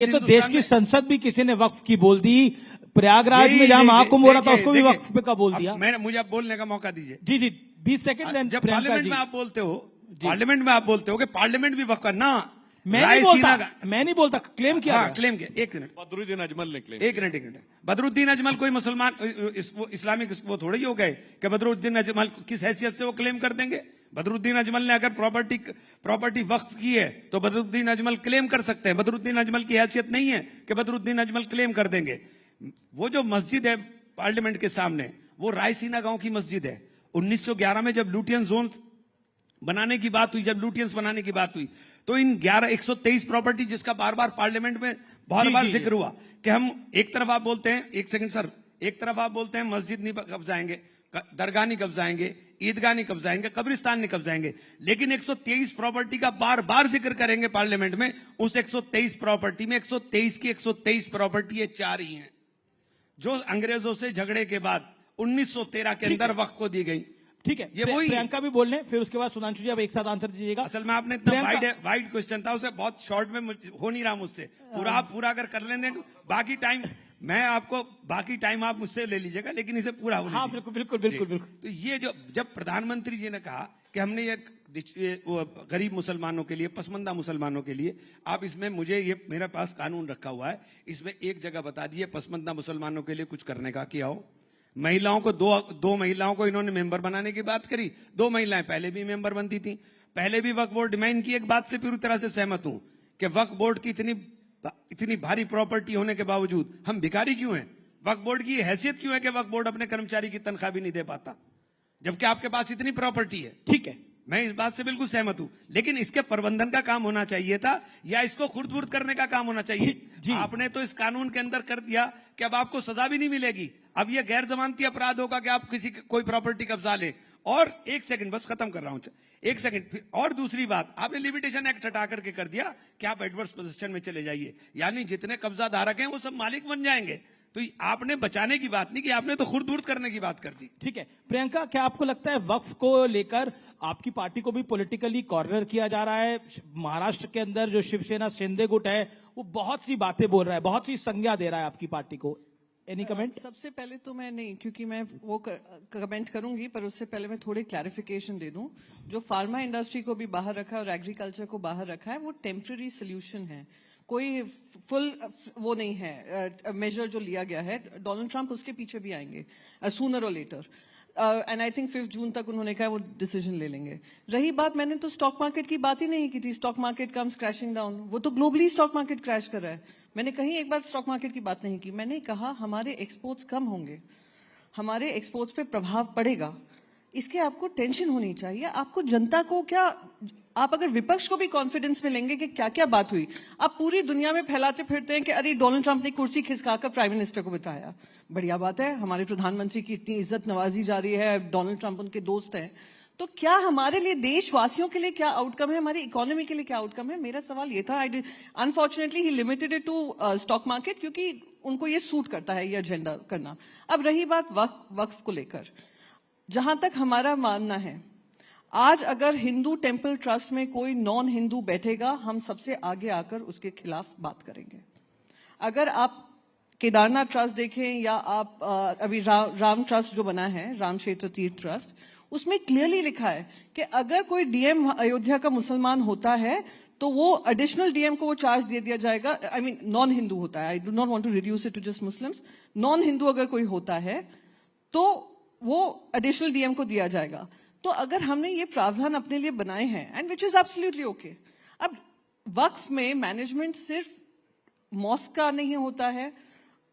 ये तो देश की संसद भी किसी ने वक्फ की बोल दी। प्रयागराज में जहां महाकुंभ हो रहा था उसको भी वक्फ पे का बोल दिया। मुझे आप बोलने का मौका दीजिए। जी जी 20 सेकंड। जब पार्लियामेंट में आप बोलते हो, पार्लियामेंट में आप बोलते हो कि पार्लियामेंट भी वक्फ करना, मैं नहीं बोलता क्लेम किया। हाँ, क्लेम किया। एक मिनट, बदरुद्दीन अजमल ने क्लेम। एक मिनट। बदरुद्दीन अजमल कोई मुसलमान इस्लामिक वो थोड़ी हो गए कि बदरुद्दीन अजमल किस हैसियत से वो क्लेम कर देंगे। बदरुद्दीन अजमल ने अगर प्रॉपर्टी वक्फ की है तो बदरुद्दीन अजमल क्लेम कर सकते हैं। बदरुद्दीन अजमल की हैसियत नहीं है कि बदरुद्दीन अजमल क्लेम कर देंगे। वो जो मस्जिद है पार्लियामेंट के सामने, वो रायसीना गांव की मस्जिद है। 1911 में जब लुटियन जोन बनाने की बात हुई, जब लुटियंस बनाने की बात हुई, तो इन 123 प्रॉपर्टी जिसका बार बार पार्लियामेंट में बार बार जिक्र हुआ कि हम एक तरफ आप बोलते हैं, एक सेकंड सर, एक तरफ आप बोलते हैं मस्जिद नहीं कब्जाएंगे, दरगाह नहीं कब्जाएंगे, ईदगाह नहीं कब्जाएंगे, कब्रिस्तान नहीं कब्जाएंगे, लेकिन 123 प्रॉपर्टी का बार बार जिक्र करेंगे पार्लियामेंट में। उस 123 प्रॉपर्टी में 123 की 123 प्रॉपर्टी ये 4 ही हैं जो अंग्रेजों से झगड़े के बाद 1913 के अंदर वक्फ को दी गई। ठीक है, ये वही प्रियंका भी बोल रहे हैं, फिर उसके बाद सुधांशु जी आप एक साथ आंसर दीजिएगा। असल में आपने इतना वाइड क्वेश्चन था, उसे बहुत शॉर्ट में हो नहीं रहा मुझसे। पूरा अगर कर लेने बाकी टाइम मैं आपको, बाकी टाइम आप मुझसे ले लीजिएगा, लेकिन इसे पूरा हो लीजिए। हाँ, बिल्कुल। तो ये जब प्रधानमंत्री जी ने कहा कि हमने ये गरीब मुसलमानों के लिए, पसमंदा मुसलमानों के लिए, आप इसमें मुझे ये मेरे पास कानून रखा हुआ है, इसमें एक जगह बता दिए पसमंदा मुसलमानों के लिए कुछ करने का क्या हो। महिलाओं को दो महिलाओं को इन्होंने मेंबर बनाने की बात करी। 2 महिलाएं पहले भी मेंबर बनती थी, पहले भी वक्फ बोर्ड डिमांड की। एक बात से पूरी तरह से सहमत हूं कि वक्फ बोर्ड की इतनी भारी प्रॉपर्टी होने के बावजूद हम भिखारी क्यों हैं? वक्फ बोर्ड की हैसियत क्यों है कि वक्फ बोर्ड अपने कर्मचारी की तनख्वाह भी नहीं दे पाता, जबकि आपके पास इतनी प्रॉपर्टी है? ठीक है, मैं इस बात से बिल्कुल सहमत हूं, लेकिन इसके प्रबंधन का काम होना चाहिए था या इसको खुर्द-बुर्द करने का काम होना चाहिए। आपने तो इस कानून के अंदर कर दिया कि अब आपको सजा भी नहीं मिलेगी। अब यह गैर जमानती अपराध होगा कि आप कोई प्रॉपर्टी कब्जा ले। और एक सेकंड, बस खत्म कर रहा हूं, एक सेकंड। और दूसरी बात, आपने लिमिटेशन एक्ट हटा करके कर दिया कि आप एडवर्स पोजीशन में चले जाइए, यानी जितने कब्जा धारक हैं वो सब मालिक बन जाएंगे। तो आपने बचाने की बात नहीं की, आपने तो खुर्द-बुर्द करने की बात कर दी। ठीक है प्रियंका, क्या आपको लगता है वक्फ को लेकर आपकी पार्टी को भी पॉलिटिकली कॉर्नर किया जा रहा है? महाराष्ट्र के अंदर जो शिवसेना शिंदे गुट है वो बहुत सी बातें बोल रहा है, बहुत सी संज्ञा दे रहा है आपकी पार्टी को। Any comment? सबसे पहले तो मैं नहीं, क्योंकि मैं वो कमेंट करूंगी, पर उससे पहले मैं थोड़ी क्लैरिफिकेशन दे दूं। जो फार्मा इंडस्ट्री को भी बाहर रखा है और एग्रीकल्चर को बाहर रखा है, वो टेम्पररी सोल्यूशन है, कोई फुल वो नहीं है मेजर जो लिया गया है। डोनाल्ड ट्रंप उसके पीछे भी आएंगे सूनर और लेटर, एंड आई थिंक 5 जून तक उन्होंने कहा वो डिसीजन ले लेंगे। रही बात, मैंने तो स्टॉक मार्केट की बात ही नहीं की थी। Stock market comes crashing down, वो तो ग्लोबली स्टॉक मार्केट क्रैश कर रहा है। मैंने कहीं एक बार स्टॉक मार्केट की बात नहीं की। मैंने कहा हमारे एक्सपोर्ट्स कम होंगे, हमारे एक्सपोर्ट्स पे प्रभाव पड़ेगा, इसके आपको टेंशन होनी चाहिए। आपको जनता को क्या, आप अगर विपक्ष को भी कॉन्फिडेंस में लेंगे कि क्या क्या बात हुई, आप पूरी दुनिया में फैलाते फिरते हैं कि अरे डोनाल्ड ट्रंप ने कुर्सी खिसकाकर प्राइम मिनिस्टर को बिठाया। बढ़िया बात है, हमारे प्रधानमंत्री की इतनी इज्जत नवाजी जा रही है, डोनाल्ड ट्रंप उनके दोस्त हैं, तो क्या हमारे लिए, देशवासियों के लिए क्या आउटकम है, हमारी इकोनॉमी के लिए क्या आउटकम है? मेरा सवाल ये था। Unfortunately he limited it to stock market, क्योंकि उनको ये सूट करता है ये एजेंडा करना। अब रही बात वक्फ को लेकर, जहां तक हमारा मानना है, आज अगर हिंदू टेंपल ट्रस्ट में कोई नॉन हिंदू बैठेगा, हम सबसे आगे आकर उसके खिलाफ बात करेंगे। अगर आप केदारनाथ ट्रस्ट देखें या आप अभी राम ट्रस्ट जो बना है, राम क्षेत्र तीर्थ ट्रस्ट, उसमें क्लियरली लिखा है कि अगर कोई डीएम अयोध्या का मुसलमान होता है तो वो एडिशनल डीएम को वो चार्ज दे दिया जाएगा। आई मीन नॉन हिंदू होता है, I do not want to reduce it to just Muslims. Non Hindu अगर कोई होता है तो वो एडिशनल डीएम को दिया जाएगा। तो अगर हमने ये प्रावधान अपने लिए बनाए हैं, and which is absolutely okay. अब वक्फ में मैनेजमेंट सिर्फ मॉस्क का नहीं होता है,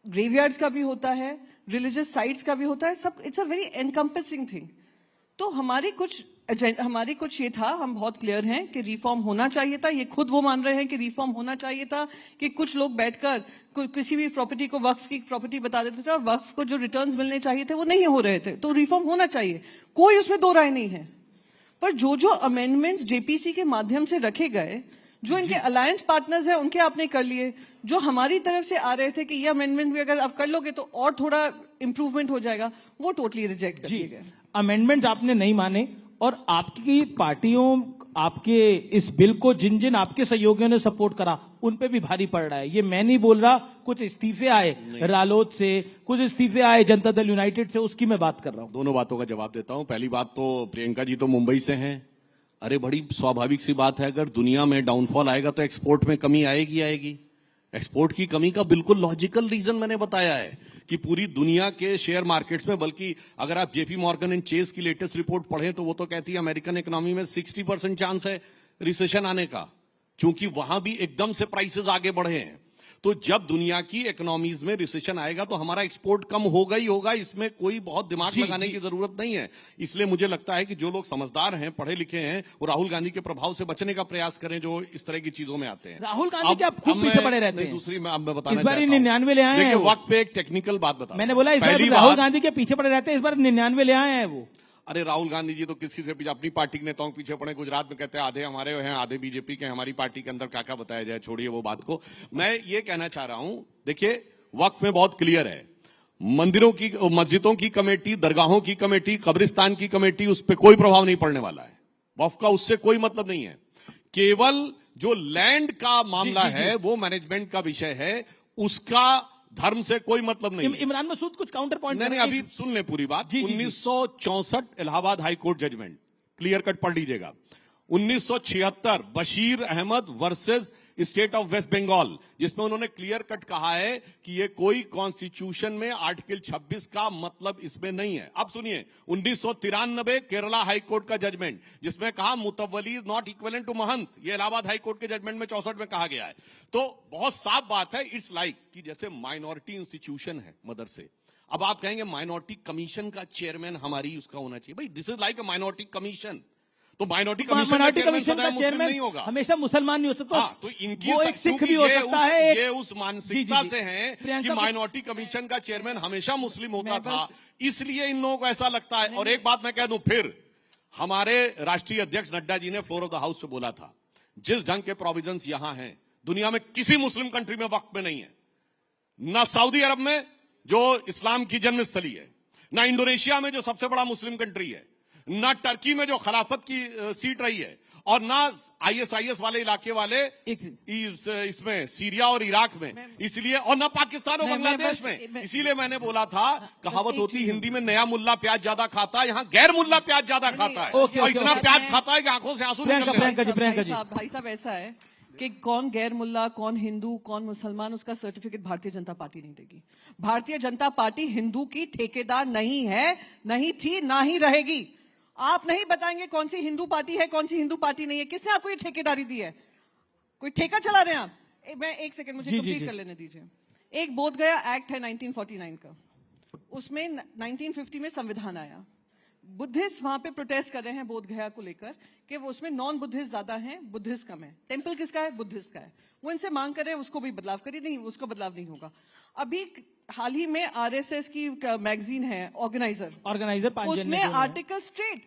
ग्रेवयार्ड्स का भी होता है, रिलीजियस साइट्स का भी होता है, सब। It's a very encompassing thing. तो हमारी कुछ ये था, हम बहुत क्लियर हैं कि रिफॉर्म होना चाहिए था। ये खुद वो मान रहे हैं कि रिफॉर्म होना चाहिए था, कि कुछ लोग बैठकर किसी भी प्रॉपर्टी को वक्फ की प्रॉपर्टी बता देते थे और वक्फ को जो रिटर्न्स मिलने चाहिए थे वो नहीं हो रहे थे। तो रिफॉर्म होना चाहिए, कोई उसमें दो राय नहीं है। पर जो अमेंडमेंट्स जेपीसी के माध्यम से रखे गए, जो इनके अलायंस पार्टनर्स हैं उनके आपने कर लिए, जो हमारी तरफ से आ रहे थे कि ये अमेंडमेंट भी अगर आप कर लोगे तो और थोड़ा इंप्रूवमेंट हो जाएगा, वो टोटली रिजेक्ट कर दिए गए। अमेंडमेंट आपने नहीं माने और आपकी पार्टियों आपके इस बिल को जिन जिन आपके सहयोगियों ने सपोर्ट करा उन पे भी भारी पड़ रहा है। ये मैं नहीं बोल रहा, कुछ इस्तीफे आए रालोद से, कुछ इस्तीफे आए जनता दल यूनाइटेड से, उसकी मैं बात कर रहा हूं। दोनों बातों का जवाब देता हूं। पहली बात तो प्रियंका जी तो मुंबई से हैं। अरे बड़ी स्वाभाविक सी बात है, अगर दुनिया में डाउनफॉल आएगा तो एक्सपोर्ट में कमी आएगी। एक्सपोर्ट की कमी का बिल्कुल लॉजिकल रीजन मैंने बताया है कि पूरी दुनिया के शेयर मार्केट्स में, बल्कि अगर आप जेपी मॉर्गन एंड चेस की लेटेस्ट रिपोर्ट पढ़ें तो वो तो कहती है अमेरिकन इकोनॉमी में 60% चांस है रिसेशन आने का, क्योंकि वहां भी एकदम से प्राइसेस आगे बढ़े हैं। तो जब दुनिया की इकोनॉमीज में रिसेशन आएगा तो हमारा एक्सपोर्ट कम होगा ही होगा, इसमें कोई बहुत दिमाग लगाने की जरूरत नहीं है। इसलिए मुझे लगता है कि जो लोग समझदार हैं, पढ़े लिखे हैं, वो राहुल गांधी के प्रभाव से बचने का प्रयास करें जो इस तरह की चीजों में आते हैं। राहुल गांधी के आप खूब पीछे पड़े रहते हैं। दूसरी मैं बताना इस बार चाहता हूं, 99 ले आए हैं देखिए वो। वक्त पे एक टेक्निकल बात बता, मैंने बोला इस बार पहली राहुल बात, गांधी के पीछे पड़े रहते हैं, इस बार 99 ले आए हैं वो। अरे राहुल गांधी जी तो किसी से पीछे, अपनी पार्टी के नेताओं के पीछे पड़े। गुजरात में कहते हैं आधे हमारे हैं आधे बीजेपी के, हमारी पार्टी के अंदर क्या बताया जाए, छोड़िए वो बात को। मैं ये कहना चाह रहा हूं, देखिए वक्त में बहुत क्लियर है, मंदिरों की, मस्जिदों की कमेटी, दरगाहों की कमेटी, कब्रिस्तान की कमेटी, उस पर कोई प्रभाव नहीं पड़ने वाला है। वक्फ का उससे कोई मतलब नहीं है। केवल जो लैंड का मामला है वो मैनेजमेंट का विषय है, उसका धर्म से कोई मतलब नहीं है। इमरान मसूद कुछ काउंटर पॉइंट नहीं, अभी सुन ले पूरी बात। 1964 Allahabad high court judgment, clear cut पढ़ लीजिएगा। 1976 Bashir Ahmed versus state of West Bengal, जिसमें उन्होंने क्लियर कट कहा है कि ये कोई कॉन्स्टिट्यूशन में आर्टिकल 26 का मतलब इसमें नहीं है। अब सुनिए 1993 केरला हाई कोर्ट का जजमेंट, जिसमें कहा मुतव्वली इज नॉट इक्विवेलेंट टू महंत, ये इलाहाबाद हाई कोर्ट के जजमेंट में 64 में कहा गया है। तो बहुत साफ बात है, इट्स लाइक कि जैसे माइनॉरिटी इंस्टीट्यूशन है मदर से, अब आप कहेंगे माइनॉरिटी कमीशन का चेयरमैन हमारी उसका होना चाहिए। भाई this is like a minority commission, तो माइनॉरिटी कमीशन का चेयरमैन नहीं होगा, हमेशा मुसलमान नहीं हो सकता। हाँ, तो इनकी वो एक सिख भी हो सकता है, ये उस मानसिकता से हैं कि माइनॉरिटी कमीशन का चेयरमैन हमेशा मुस्लिम होता था, इसलिए इन लोगों को ऐसा लगता है। और एक बात मैं कह दूं फिर, हमारे राष्ट्रीय अध्यक्ष नड्डा जी ने फ्लोर ऑफ द हाउस पे बोला था, जिस ढंग के प्रोविजंस यहां हैं दुनिया में किसी मुस्लिम कंट्री में वक्त में नहीं है, ना सऊदी अरब में जो इस्लाम की जन्मस्थली है, ना इंडोनेशिया में जो सबसे बड़ा मुस्लिम कंट्री है, ना टर्की में जो खिलाफत की सीट रही है, और ना आईएसआईएस वाले इलाके वाले इसमें सीरिया और इराक में, इसलिए, और ना पाकिस्तान और बांग्लादेश में। इसीलिए मैंने बोला था, कहावत होती हिंदी में, नया मुल्ला प्याज ज्यादा खाता है, यहाँ गैर मुल्ला प्याज ज्यादा खाता है, और इतना प्याज खाता है कि आंखों से आंसू निकलते हैं। भाई साहब ऐसा है कि कौन गैर मुल्ला, कौन हिंदू, कौन मुसलमान, उसका सर्टिफिकेट भारतीय जनता पार्टी नहीं देगी। भारतीय जनता पार्टी हिंदू की ठेकेदार नहीं है, नहीं थी, ना ही रहेगी। आप नहीं बताएंगे कौन सी हिंदू पार्टी है, कौन सी हिंदू पार्टी नहीं है। किसने आपको ये ठेकेदारी दी है? कोई ठेका चला रहे हैं आप? मैं एक सेकंड मुझे कंप्लीट कर लेने दीजिए। एक बोध गया एक्ट है 1949 का, उसमें 1950 में संविधान आया। बुद्धिस्ट वहां पे प्रोटेस्ट कर रहे हैं बोध गया को लेकर कि वो उसमें नॉन बुद्धिस्ट ज्यादा हैं, बुद्धिस्ट कम है। टेंपल किसका है? बुद्धिस्ट का है। वो इनसे मांग कर रहे हैं उसको भी बदलाव करिए, नहीं उसको बदलाव नहीं होगा। अभी हाल ही में आरएसएस की मैगजीन है ऑर्गेनाइजर, उसमें आर्टिकल स्ट्रेट,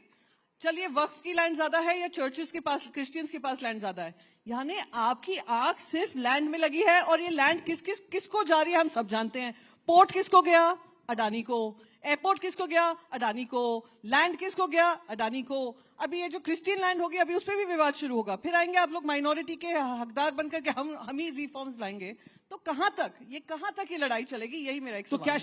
चलिए वक्फ की लैंड ज्यादा है या चर्चेस के पास, क्रिश्चियंस के पास लैंड ज्यादा है, यानी आपकी आंख सिर्फ लैंड में लगी है। और ये लैंड किसको जा रही है हम सब जानते हैं। पोर्ट किसको गया? अडानी को। एयरपोर्ट किसको गया? अडानी को। लैंड किसको गया? अडानी को। अभी ये जो क्रिश्चियन लैंड होगी, अभी उस पर भी विवाद शुरू होगा। फिर आएंगे आप लोग माइनॉरिटी के हकदार बनकर के हम ही रिफॉर्म्स लाएंगे। तो कहां तक ये लड़ाई चलेगी? यही मेरा एक सवाल है।